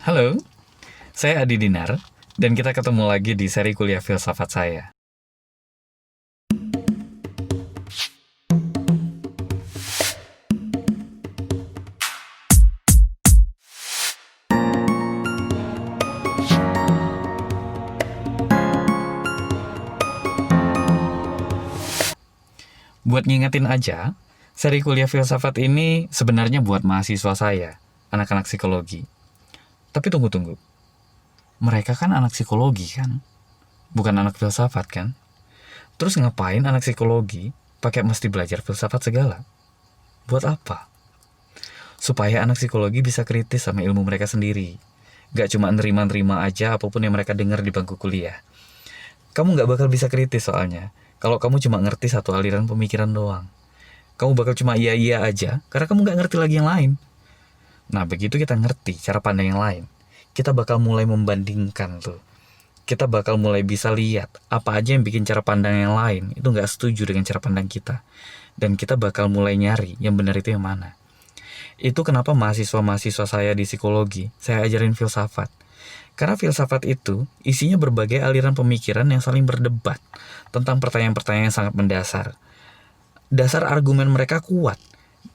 Halo, saya Adi Dinar, dan kita ketemu lagi di seri kuliah filsafat saya. Buat ngingetin aja, seri kuliah filsafat ini sebenarnya buat mahasiswa saya, anak-anak psikologi. Tapi tunggu-tunggu, mereka kan anak psikologi kan? Bukan anak filsafat kan? Terus ngapain anak psikologi pakai mesti belajar filsafat segala? Buat apa? Supaya anak psikologi bisa kritis sama ilmu mereka sendiri. Gak cuma nerima-nerima aja apapun yang mereka dengar di bangku kuliah. Kamu gak bakal bisa kritis soalnya kalau kamu cuma ngerti satu aliran pemikiran doang. Kamu bakal cuma iya-iya aja karena kamu gak ngerti lagi yang lain. Nah, begitu kita ngerti cara pandang yang lain, kita bakal mulai membandingkan tuh. Kita bakal mulai bisa lihat apa aja yang bikin cara pandang yang lain itu gak setuju dengan cara pandang kita. Dan kita bakal mulai nyari yang benar itu yang mana. Itu kenapa mahasiswa-mahasiswa saya di psikologi, saya ajarin filsafat. Karena filsafat itu isinya berbagai aliran pemikiran yang saling berdebat tentang pertanyaan-pertanyaan yang sangat mendasar. Dasar argumen mereka kuat,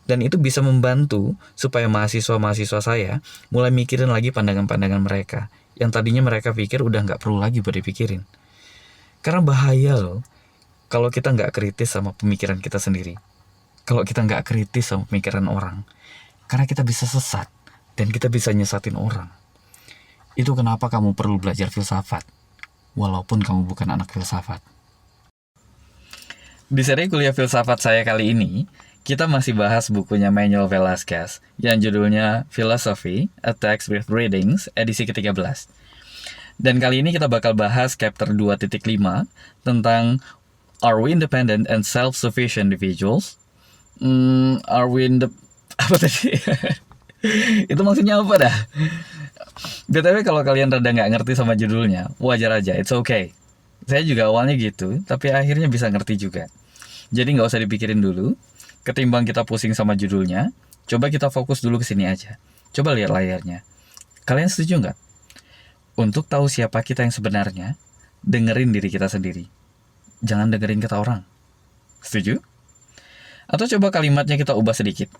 dan itu bisa membantu supaya mahasiswa-mahasiswa saya mulai mikirin lagi pandangan-pandangan mereka, yang tadinya mereka pikir udah nggak perlu lagi buat dipikirin. Karena bahaya loh, kalau kita nggak kritis sama pemikiran kita sendiri. Kalau kita nggak kritis sama pemikiran orang. Karena kita bisa sesat, dan kita bisa nyesatin orang. Itu kenapa kamu perlu belajar filsafat, walaupun kamu bukan anak filsafat. Di seri kuliah filsafat saya kali ini, kita masih bahas bukunya Manuel Velasquez, yang judulnya Philosophy, A Text with Readings, edisi ke-13. Dan kali ini kita bakal bahas chapter 2.5 tentang Are we independent and self-sufficient individuals? Apa tadi? Itu maksudnya apa dah? BTW kalau kalian rada nggak ngerti sama judulnya, wajar aja, it's okay. Saya juga awalnya gitu, tapi akhirnya bisa ngerti juga. Jadi nggak usah dipikirin dulu. Ketimbang kita pusing sama judulnya, coba kita fokus dulu ke sini aja. Coba lihat layarnya. Kalian setuju nggak? Untuk tahu siapa kita yang sebenarnya, dengerin diri kita sendiri. Jangan dengerin kata orang. Setuju? Atau coba kalimatnya kita ubah sedikit.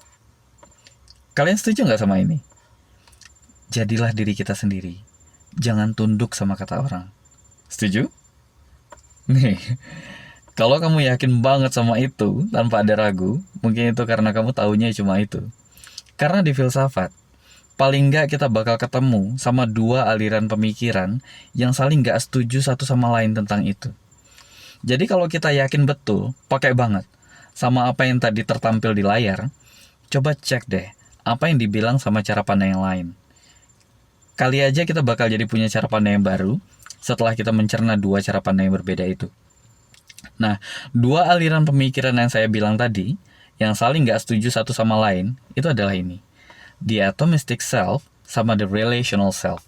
Kalian setuju nggak sama ini? Jadilah diri kita sendiri. Jangan tunduk sama kata orang. Setuju? Nih, kalau kamu yakin banget sama itu tanpa ada ragu, mungkin itu karena kamu taunya cuma itu. Karena di filsafat, paling nggak kita bakal ketemu sama dua aliran pemikiran yang saling nggak setuju satu sama lain tentang itu. Jadi kalau kita yakin betul, pakai banget, sama apa yang tadi tertampil di layar, coba cek deh, apa yang dibilang sama cara pandang yang lain. Kali aja kita bakal jadi punya cara pandang yang baru setelah kita mencerna dua cara pandang yang berbeda itu. Nah, dua aliran pemikiran yang saya bilang tadi, yang saling gak setuju satu sama lain, itu adalah ini. The atomistic self sama the relational self.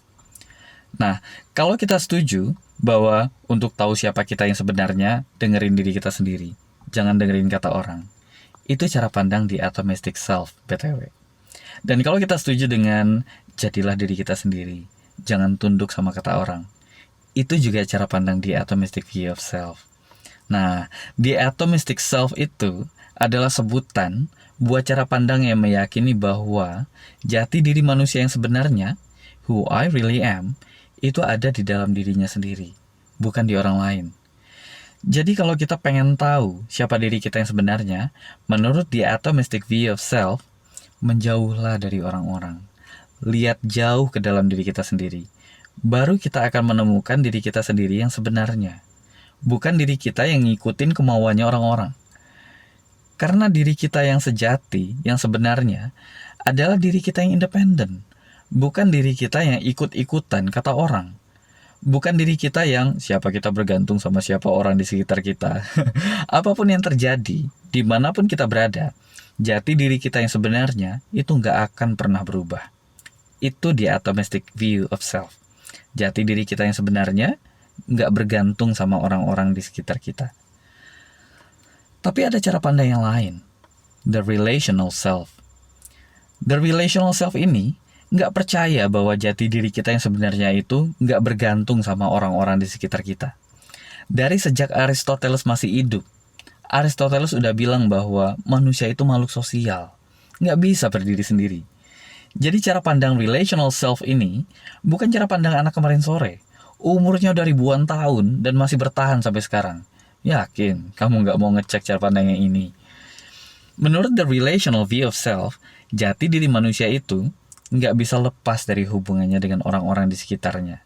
Nah, kalau kita setuju bahwa untuk tahu siapa kita yang sebenarnya, dengerin diri kita sendiri. Jangan dengerin kata orang. Itu cara pandang the atomistic self, BTW. Dan kalau kita setuju dengan jadilah diri kita sendiri, jangan tunduk sama kata orang, itu juga cara pandang the atomistic view of self. Nah, the atomistic self itu adalah sebutan buat cara pandang yang meyakini bahwa jati diri manusia yang sebenarnya, who I really am, itu ada di dalam dirinya sendiri, bukan di orang lain. Jadi kalau kita pengen tahu siapa diri kita yang sebenarnya, menurut the atomistic view of self, menjauhlah dari orang-orang. Lihat jauh ke dalam diri kita sendiri. Baru kita akan menemukan diri kita sendiri yang sebenarnya. Bukan diri kita yang ngikutin kemauannya orang-orang. Karena diri kita yang sejati, yang sebenarnya, adalah diri kita yang independen. Bukan diri kita yang ikut-ikutan kata orang. Bukan diri kita yang siapa kita bergantung sama siapa orang di sekitar kita. Apapun yang terjadi, dimanapun kita berada, jati diri kita yang sebenarnya itu nggak akan pernah berubah. Itu the atomistic view of self. Jati diri kita yang sebenarnya nggak bergantung sama orang-orang di sekitar kita. Tapi ada cara pandang yang lain. The relational self. The relational self ini nggak percaya bahwa jati diri kita yang sebenarnya itu nggak bergantung sama orang-orang di sekitar kita. Dari sejak Aristoteles masih hidup, Aristoteles udah bilang bahwa manusia itu makhluk sosial, nggak bisa berdiri sendiri. Jadi cara pandang relational self ini bukan cara pandang anak kemarin sore. Umurnya udah ribuan tahun dan masih bertahan sampai sekarang. Yakin kamu nggak mau ngecek cara pandang yang ini? Menurut the relational view of self, jati diri manusia itu nggak bisa lepas dari hubungannya dengan orang-orang di sekitarnya.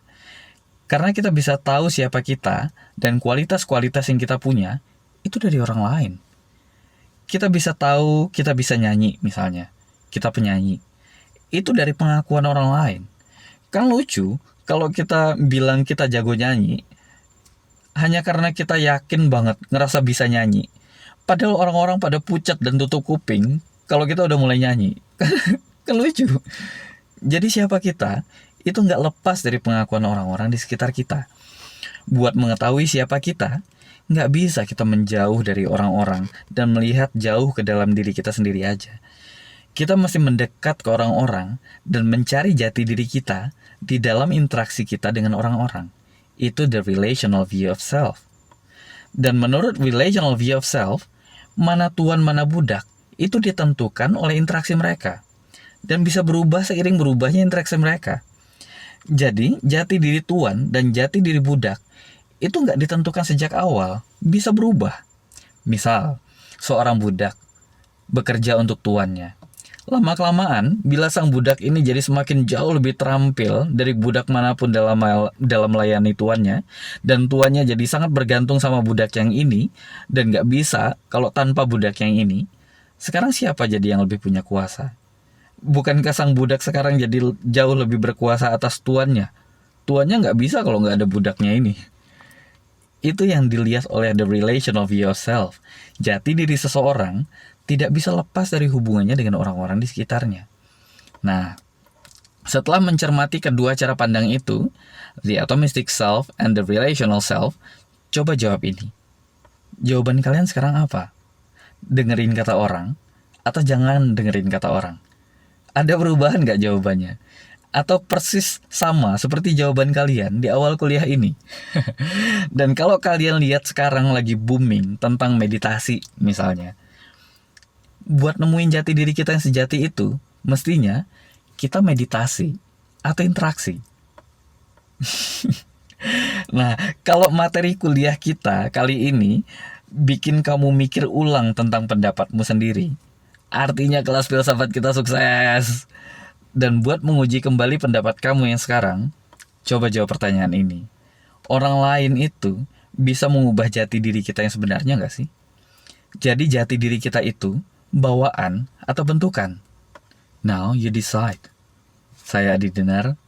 Karena kita bisa tahu siapa kita dan kualitas-kualitas yang kita punya itu dari orang lain. Kita bisa tahu, kita bisa nyanyi misalnya. Kita penyanyi. Itu dari pengakuan orang lain. Kan lucu kalau kita bilang kita jago nyanyi hanya karena kita yakin banget ngerasa bisa nyanyi. Padahal orang-orang pada pucat dan tutup kuping kalau kita udah mulai nyanyi. Kan lucu. Jadi siapa kita itu nggak lepas dari pengakuan orang-orang di sekitar kita. Buat mengetahui siapa kita, nggak bisa kita menjauh dari orang-orang dan melihat jauh ke dalam diri kita sendiri aja. Kita mesti mendekat ke orang-orang dan mencari jati diri kita di dalam interaksi kita dengan orang-orang. Itu the relational view of self. Dan menurut relational view of self, mana tuan mana budak itu ditentukan oleh interaksi mereka. Dan bisa berubah seiring berubahnya interaksi mereka. Jadi, jati diri tuan dan jati diri budak itu nggak ditentukan sejak awal, bisa berubah. Misal, seorang budak bekerja untuk tuannya. Lama-kelamaan, bila sang budak ini jadi semakin jauh lebih terampil dari budak manapun dalam melayani tuannya, dan tuannya jadi sangat bergantung sama budak yang ini, dan nggak bisa kalau tanpa budak yang ini, sekarang siapa jadi yang lebih punya kuasa? Bukankah sang budak sekarang jadi jauh lebih berkuasa atas tuannya? Tuannya nggak bisa kalau nggak ada budaknya ini. Itu yang dilihat oleh the relational view of self. Jati diri seseorang tidak bisa lepas dari hubungannya dengan orang-orang di sekitarnya. Nah, setelah mencermati kedua cara pandang itu, the atomistic self and the relational self, coba jawab ini. Jawaban kalian sekarang apa? Dengerin kata orang, atau jangan dengerin kata orang? Ada perubahan nggak jawabannya? Atau persis sama seperti jawaban kalian di awal kuliah ini? Dan kalau kalian lihat sekarang lagi booming tentang meditasi misalnya, buat nemuin jati diri kita yang sejati itu, mestinya kita meditasi atau interaksi. Nah, kalau materi kuliah kita kali ini bikin kamu mikir ulang tentang pendapatmu sendiri, artinya kelas filsafat kita sukses. Dan buat menguji kembali pendapat kamu yang sekarang, coba jawab pertanyaan ini. Orang lain itu bisa mengubah jati diri kita yang sebenarnya nggak sih? Jadi jati diri kita itu bawaan atau bentukan? Now you decide. Saya Adi Dinar,